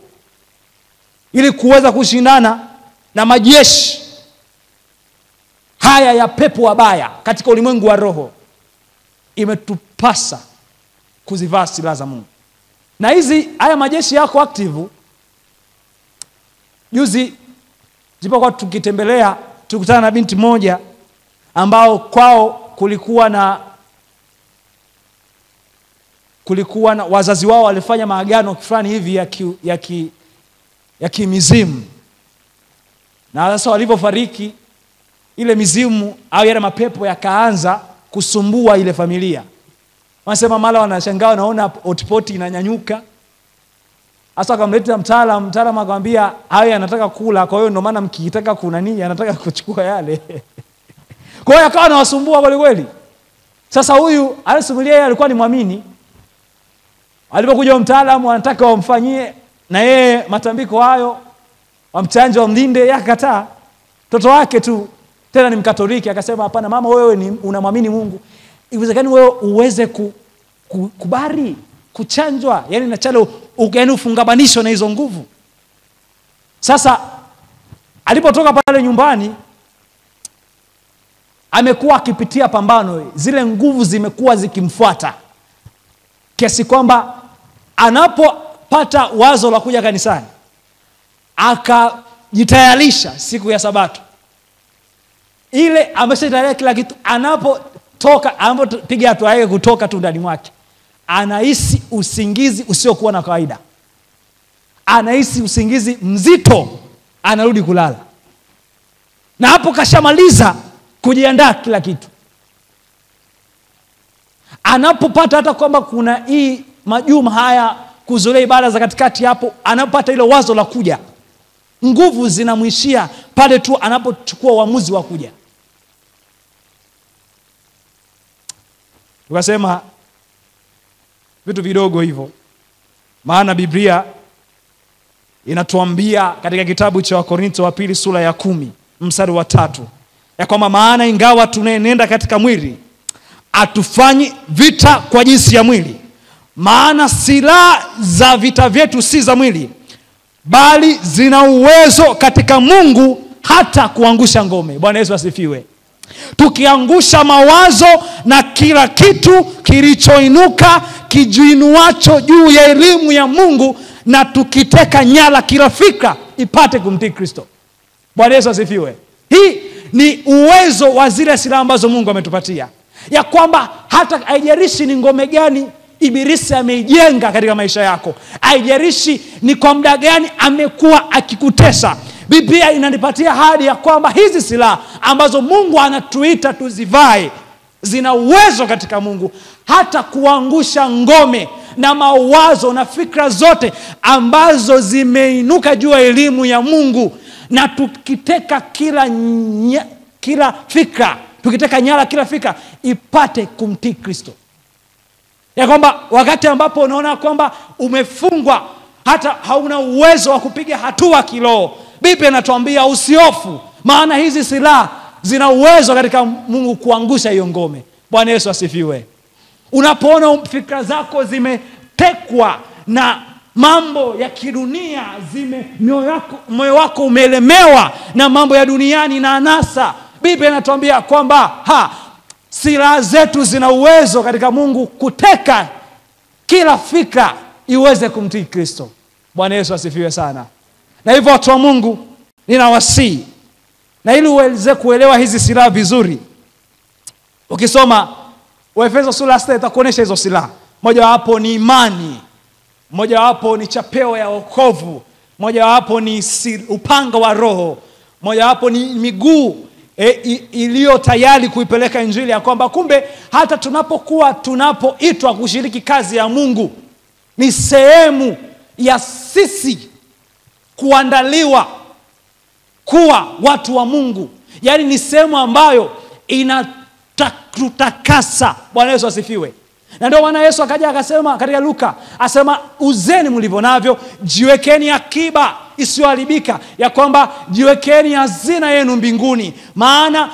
ili kuweza kushindana na majeshi haya ya pepo wabaya katika ulimwengu wa roho. Imetupasa kuzivaa silaha za Mungu. Na haya majeshi yako active. Juzi jipokuwa tukitembelea, tukutana na binti moja ambao kwao kulikuwa na wazazi wao walifanya maagano fulani hivi ya kimizimu. Na sasa walipofariki, ile mizimu au yale mapepo yakaanza kusumbua ile familia. Wanasema mara wanashangaa, naona hotpot inanyanyuka. Sasa akamleta mtaalamu akamwambia haya anataka kula, kwa hiyo ndio maana mkitaka kuna nini anataka kuchukua yale. Kwa hiyo akawa anawasumbua kweli kweli. Sasa huyu alisimulia, yeye alikuwa ni muamini. Alipokuja mtaalamu anataka wamfanyie na yeye matambiko hayo, wamchanje, wamlinde, yeye akakataa. Mtoto wake tu tena ni Mkatoliki, akasema hapana mama, wewe ni unamwamini Mungu, iwezekani wewe uweze kubari kuchanjwa, yani na chale yani ufungabanisho na hizo nguvu. Sasa alipotoka pale nyumbani, amekuwa akipitia pambano, zile nguvu zimekuwa zikimfuata kiasi kwamba anapopata wazo la kuja kanisani, akajitayarisha siku ya Sabato ile, ameshatayarisha kila kitu, anapopiga hatua yake kutoka tu ndani mwake, anahisi usingizi usiokuwa na kawaida, anahisi usingizi mzito, anarudi kulala. Na hapo kashamaliza kujiandaa kila kitu. Anapopata hata kwamba kuna hii majuma haya kuzulia ibada za katikati, hapo anapata ile wazo la kuja, nguvu zinamwishia pale tu anapochukua uamuzi wa kuja. Tukasema vitu vidogo hivyo, maana Biblia inatuambia katika kitabu cha Wakorintho wa pili sura ya 10 mstari wa 3 ya kwamba maana ingawa tunaenenda katika mwili, hatufanyi vita kwa jinsi ya mwili, maana silaha za vita vyetu si za mwili, bali zina uwezo katika Mungu hata kuangusha ngome. Bwana Yesu asifiwe. Tukiangusha mawazo na kila kitu kilichoinuka kijiinuacho juu ya elimu ya Mungu, na tukiteka nyara kila fikra ipate kumtii Kristo. Bwana Yesu asifiwe. Hii ni uwezo wa zile silaha ambazo Mungu ametupatia, ya kwamba hata haijalishi ni ngome gani Ibilisi ameijenga katika maisha yako, haijalishi ni kwa muda gani amekuwa akikutesa, Biblia inanipatia ahadi ya kwamba hizi silaha ambazo Mungu anatuita tuzivae zina uwezo katika Mungu hata kuangusha ngome na mawazo na fikra zote ambazo zimeinuka juu ya elimu ya Mungu, na tukiteka kila fikra, tukiteka nyara kila fikra ipate kumtii Kristo. Ya kwamba wakati ambapo unaona kwamba umefungwa, hata hauna uwezo wa kupiga hatua kiroho, Biblia inatuambia usihofu, maana hizi silaha zina uwezo katika Mungu kuangusha hiyo ngome. Bwana Yesu asifiwe. Unapoona fikra zako zimetekwa na mambo ya kidunia, moyo wako umeelemewa na mambo ya duniani na anasa, Biblia inatuambia kwamba silaha zetu zina uwezo katika Mungu kuteka kila fikra iweze kumtii Kristo. Bwana Yesu asifiwe sana. Na hivyo watu wa Mungu, ninawasihi, na ili uweze kuelewa hizi silaha vizuri, ukisoma Waefeso sura 6 itakuonesha hizo silaha. Moja wapo ni imani, moja wapo ni chapeo ya wokovu, moja wapo ni upanga wa Roho, moja wapo ni miguu iliyo tayari kuipeleka injili, ya kwamba kumbe hata tunapoitwa kushiriki kazi ya Mungu, ni sehemu ya sisi kuandaliwa kuwa watu wa Mungu. Yaani ni sehemu ambayo inatutakasa. Bwana Yesu asifiwe. Na ndio maana Yesu akaja akasema katika Luka, asema uzeni mlivyo navyo, jiwekeni akiba isiyoharibika, ya kwamba jiwekeni hazina yenu mbinguni, maana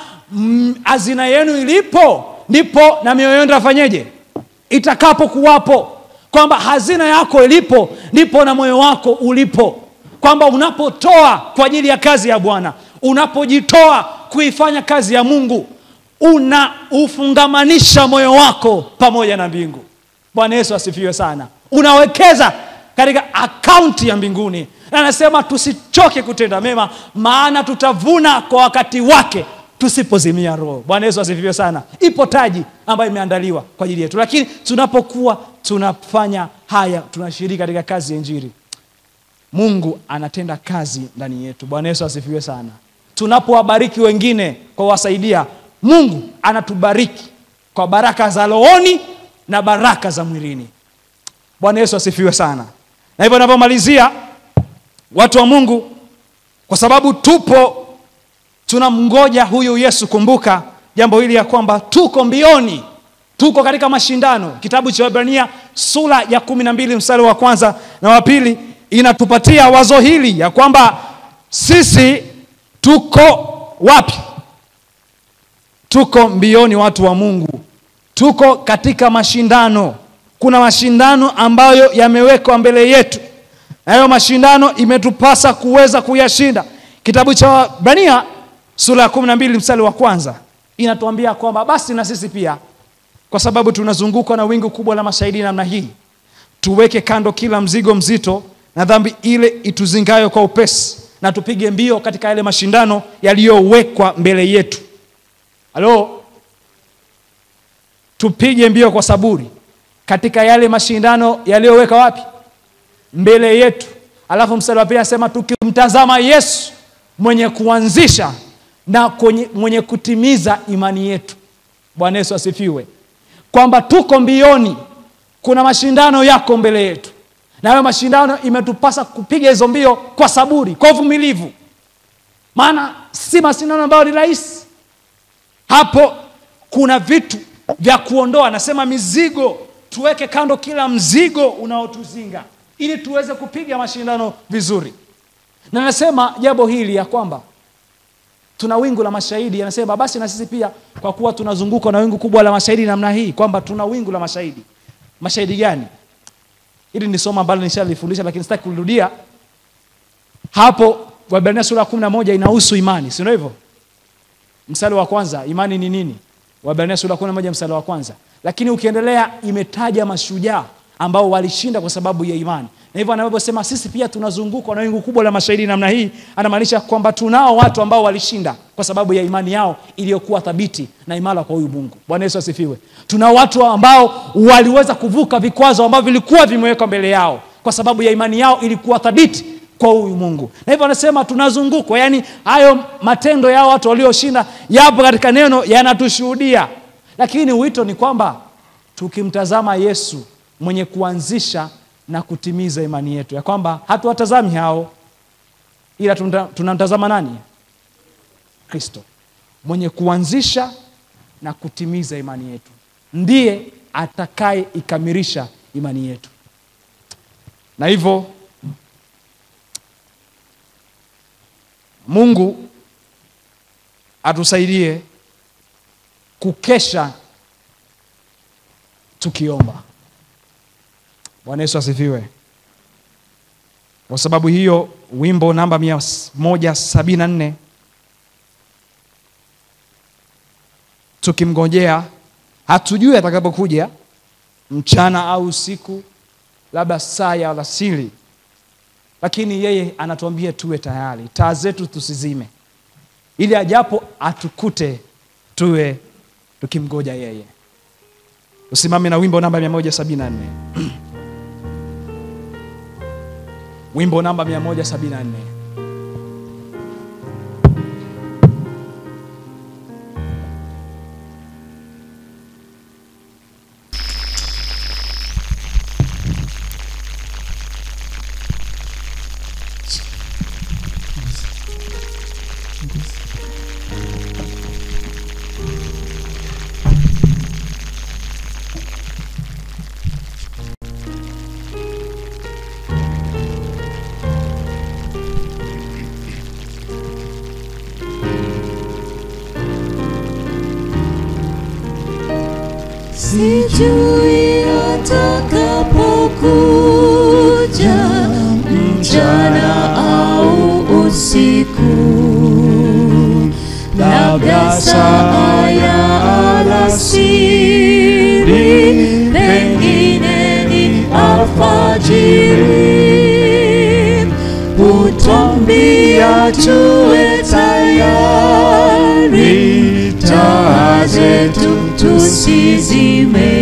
hazina yenu ilipo ndipo na mioyo yenu itafanyeje? Itakapo kuwapo. Kwamba hazina yako ilipo ndipo na moyo wako ulipo. Kwamba unapotoa kwa ajili ya kazi ya Bwana, unapojitoa kuifanya kazi ya Mungu, ufungamanisha moyo wako pamoja na mbingu. Bwana Yesu asifiwe sana. Unawekeza katika akaunti ya mbinguni. Na anasema tusichoke kutenda mema, maana tutavuna kwa wakati wake tusipozimia roho. Bwana Yesu asifiwe sana. Ipo taji ambayo imeandaliwa kwa ajili yetu. Lakini tunapokuwa tunafanya haya, tunashiriki katika kazi ya Injili, Mungu anatenda kazi ndani yetu. Bwana Yesu asifiwe sana. Tunapowabariki wengine kwa wasaidia, Mungu anatubariki kwa baraka za rohoni na baraka za mwilini. Bwana Yesu asifiwe sana. Na hivyo ninapomalizia, watu wa Mungu, kwa sababu tunamngoja huyu Yesu, kumbuka jambo hili ya kwamba tuko mbioni, tuko katika mashindano. Kitabu cha Waebrania sura ya 12 mstari wa 1 na wa 2 inatupatia wazo hili ya kwamba sisi tuko wapi? Tuko mbioni, watu wa Mungu. Tuko katika mashindano. Kuna mashindano ambayo yamewekwa mbele yetu. Na hayo mashindano imetupasa kuweza kuyashinda. Kitabu cha Waebrania sura ya 12 mstari wa 1 inatuambia kwamba basi na sisi pia, kwa sababu tunazungukwa na wingu kubwa la mashahidi namna hii, tuweke kando kila mzigo mzito na dhambi ile ituzingayo kwa upesi, na tupige mbio katika yale mashindano yaliyowekwa mbele yetu. Halo? Tupige mbio kwa saburi katika yale mashindano yaliyoweka wapi? Mbele yetu. Alafu mstari wa 2 anasema tukimtazama Yesu mwenye kuanzisha na mwenye kutimiza imani yetu. Bwana Yesu asifiwe. Kwamba tuko mbioni, kuna mashindano yako mbele yetu. Na hayo mashindano imetupasa kupiga hizo mbio kwa saburi, kwa uvumilivu. Maana si mashindano ambayo ni rahisi. Hapo kuna vitu vya kuondoa. Nasema mizigo, tuweke kando kila mzigo unaotuzinga ili tuweze kupiga mashindano vizuri. Na nasema jambo hili ya kwamba tuna wingu la mashahidi. Anasema basi na sisi pia, kwa kuwa tunazunguka na wingu kubwa la mashahidi namna hii, kwamba tuna wingu la mashahidi. Mashahidi gani? Hili ni somo ambalo nishalifundisha, lakini sitaki kurudia. Hapo Waebrania sura ya 11 inahusu imani, si ndio hivyo? Mstari wa 1, imani ni nini? Waebrania sura ya 11 mstari wa 1. Lakini ukiendelea imetaja mashujaa ambao walishinda kwa sababu ya imani. Na hivyo anaposema sisi pia tunazungukwa na wingu kubwa la mashahidi namna hii, anamaanisha kwamba tunao watu ambao walishinda kwa sababu ya imani yao iliyokuwa thabiti na imara kwa huyu Mungu. Bwana Yesu asifiwe. Tunao watu ambao waliweza kuvuka vikwazo ambavyo vilikuwa vimewekwa mbele yao kwa sababu ya imani yao ilikuwa thabiti kwa huyu Mungu. Na hivyo anasema tunazungukwa, yani hayo matendo yao watu walioshinda yapo katika neno, yanatushuhudia. Lakini wito ni kwamba tukimtazama Yesu mwenye kuanzisha na kutimiza imani yetu, ya kwamba hatuwatazami hao, ila tunamtazama nani? Kristo mwenye kuanzisha na kutimiza imani yetu, ndiye atakaye ikamilisha imani yetu. Na hivyo Mungu atusaidie kukesha tukiomba. Bwana Yesu asifiwe. Kwa sababu hiyo wimbo namba 174, tukimngojea, hatujui atakapokuja, mchana au usiku, labda saa ya alasiri, lakini yeye anatuambia tuwe tayari, taa zetu tusizime, ili ajapo atukute tuwe tukimngoja yeye. Usimame na wimbo namba 174. Wimbo namba 174. sijui atakapokuja mchana au usiku, labda saa ya alasiri, pengine ni alfajiri, hutuambia tuwe tayari, taa zetu tusizime,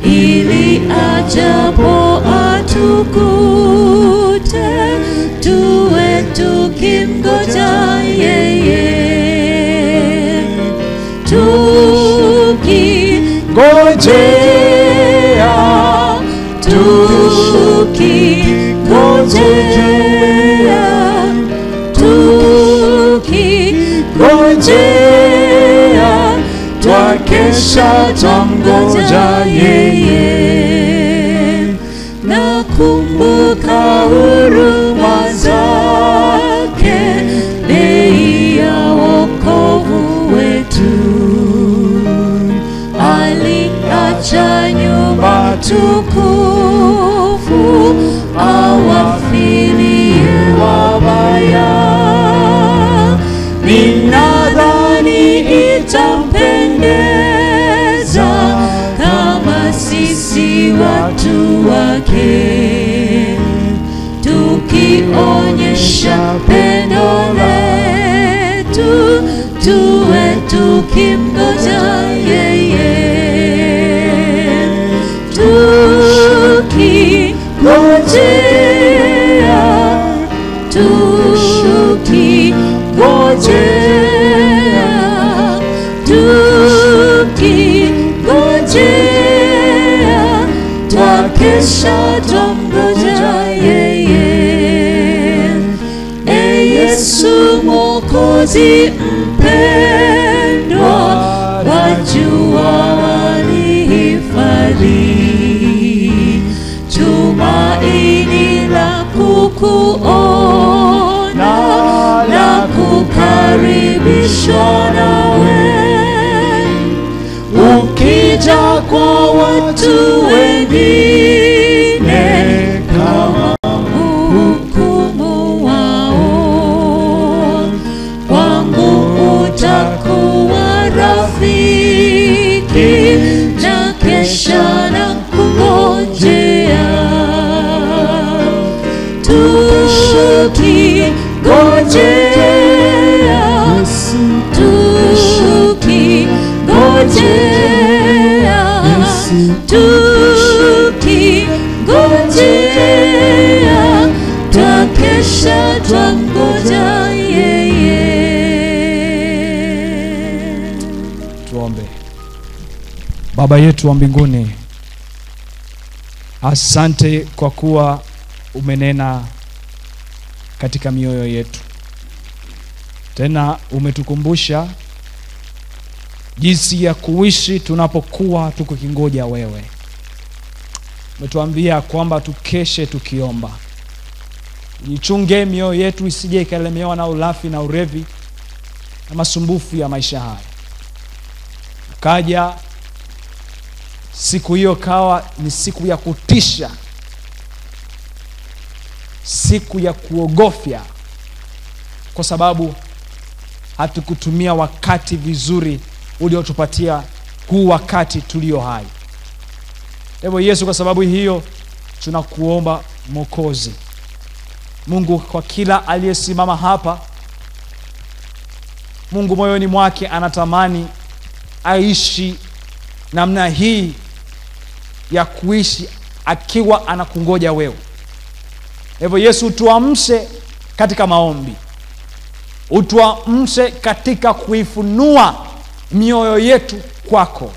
ili ajapo atukute tuwe tukimgoja yeye, tukingojea, tukingojea, twakesha twamgoja yeye. Nakumbuka huruma zake, bei ya wokovu wetu, aliacha nyumba tukufu, awafilie wabaya. Ninadhani itampendeza kama sisi watu wake, tukionyesha pendo letu, tuwe tukimgoja yeye, tukingojea, tukingojea, twakesha twamgoja yeye. Yesu Mwokozi mpendwa, wajua walihifadhi tumaini la kukuona, la kukaribishwa nawe, ukija kwa watu wengine kama mhukumu wao, kwangu utakuwa rafiki, na kesha na kungojea, tukingojea, tukingojea, twakesha twamgoja yeye. Tuombe. Baba yetu wa mbinguni, asante kwa kuwa umenena katika mioyo yetu, tena umetukumbusha jinsi ya kuishi tunapokuwa tukukingoja wewe. Umetuambia kwamba tukeshe tukiomba. Jichunge mioyo yetu isije ikalemewa na ulafi na urevi na masumbufu ya maisha haya. Kaja siku hiyo kawa ni siku ya kutisha, siku ya kuogofya, kwa sababu hatukutumia wakati vizuri uliotupatia huu wakati tulio hai. Ewe Yesu, kwa sababu hiyo tunakuomba Mwokozi Mungu, kwa kila aliyesimama hapa, Mungu moyoni mwake anatamani aishi namna hii ya kuishi akiwa anakungoja wewe. Ewe Yesu, utuamshe katika maombi, utuamshe katika kuifunua mioyo yetu kwako,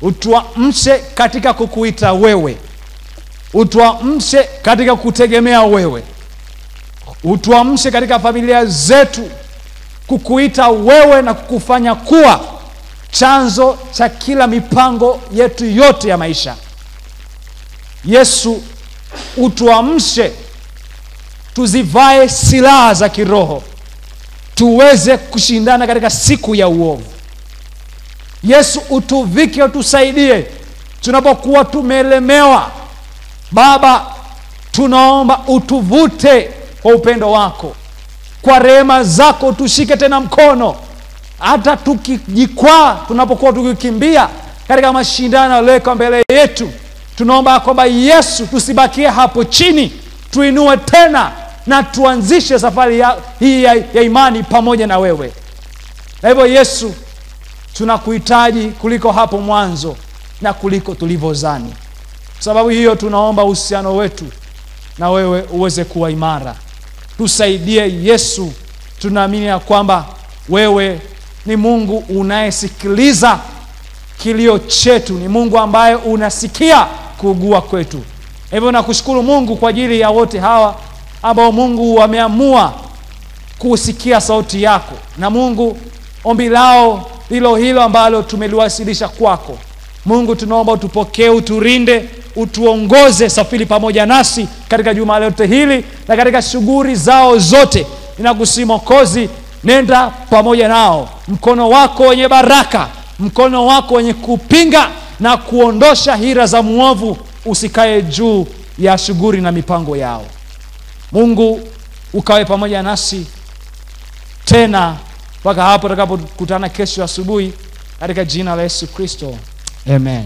utuamshe katika kukuita wewe, utuamshe katika kutegemea wewe, utuamshe katika familia zetu kukuita wewe na kukufanya kuwa chanzo cha kila mipango yetu yote ya maisha. Yesu, utuamshe tuzivae silaha za kiroho tuweze kushindana katika siku ya uovu. Yesu utuvike, utusaidie tunapokuwa tumelemewa. Baba, tunaomba utuvute kwa upendo wako, kwa rehema zako tushike tena mkono, hata tukijikwaa, tunapokuwa tukikimbia katika mashindano yaliyowekwa mbele yetu. Tunaomba kwamba Yesu tusibakie hapo chini, tuinue tena na tuanzishe safari hii ya imani pamoja na wewe. Na hivyo Yesu, tunakuhitaji kuliko hapo mwanzo na kuliko tulivyozani. Sababu hiyo tunaomba uhusiano wetu na wewe uweze kuwa imara. Tusaidie Yesu, tunaamini ya kwamba wewe ni Mungu unayesikiliza kilio chetu, ni Mungu ambaye unasikia kuugua kwetu. Hivyo nakushukuru Mungu kwa ajili ya wote hawa ambao Mungu wameamua kusikia sauti yako. Na Mungu, ombi lao hilo ambalo tumeliwasilisha kwako. Mungu, tunaomba utupokee, uturinde, utuongoze safari pamoja nasi katika juma lote hili na katika shughuli zao zote. Ninakusihi Mwokozi, nenda pamoja nao. Mkono wako wenye baraka, mkono wako wenye kupinga na kuondosha hila za muovu usikae juu ya shughuli na mipango yao. Mungu, ukawe pamoja nasi tena mpaka hapo tutakapokutana kesho asubuhi, katika jina la Yesu Kristo. Amen.